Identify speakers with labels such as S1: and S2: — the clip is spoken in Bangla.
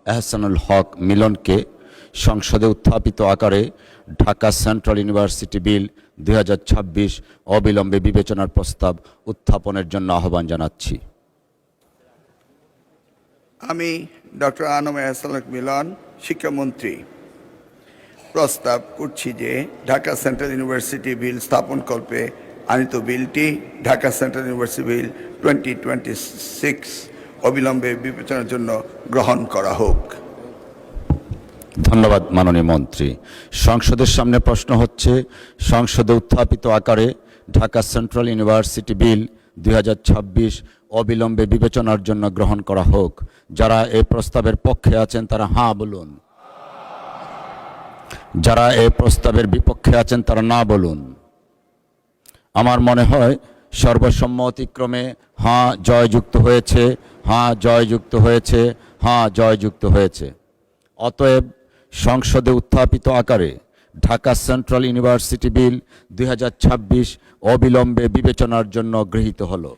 S1: এহসানুল হক মিলনকে সংসদে উত্থাপিত আকারে ঢাকা সেন্ট্রাল ইউনিভার্সিটি বিল 2026 অবিলম্বে বিবেচনার প্রস্তাব উত্থাপনের জন্য আহ্বান জানাচ্ছি।
S2: আমি ডক্টর আনম এহসানুল হক মিলন, শিক্ষামন্ত্রী, প্রস্তাব করছি যে ঢাকা সেন্ট্রাল ইউনিভার্সিটি বিল স্থাপনকল্পে আনিত বিলটি ঢাকা সেন্ট্রাল ইউনিভার্সিটি বিল 2026 অবিলম্বে বিবেচনার জন্য গ্রহণ করা হোক।
S1: ধন্যবাদ মাননীয় মন্ত্রী। সংসদের সামনে প্রশ্ন হচ্ছে, সংসদে উত্থাপিত আকারে ঢাকা সেন্ট্রাল ইউনিভার্সিটি বিল 2026 অবিলম্বে বিবেচনার জন্য গ্রহণ করা হোক। যারা এই প্রস্তাবের পক্ষে আছেন তারা হাঁ বলুন, যারা এই প্রস্তাবের বিপক্ষে আছেন তারা না বলুন। আমার মনে হয় সর্বসম্মতিক্রমে হাঁ জয়যুক্ত হয়েছে, হাঁ জয়যুক্ত হয়েছে, হাঁ জয়যুক্ত হয়েছে। অতএব সংসদে উত্থাপিত আকারে ঢাকা সেন্ট্রাল ইউনিভার্সিটি বিল 2026 অবিলম্বে বিবেচনার জন্য গৃহীত হলো।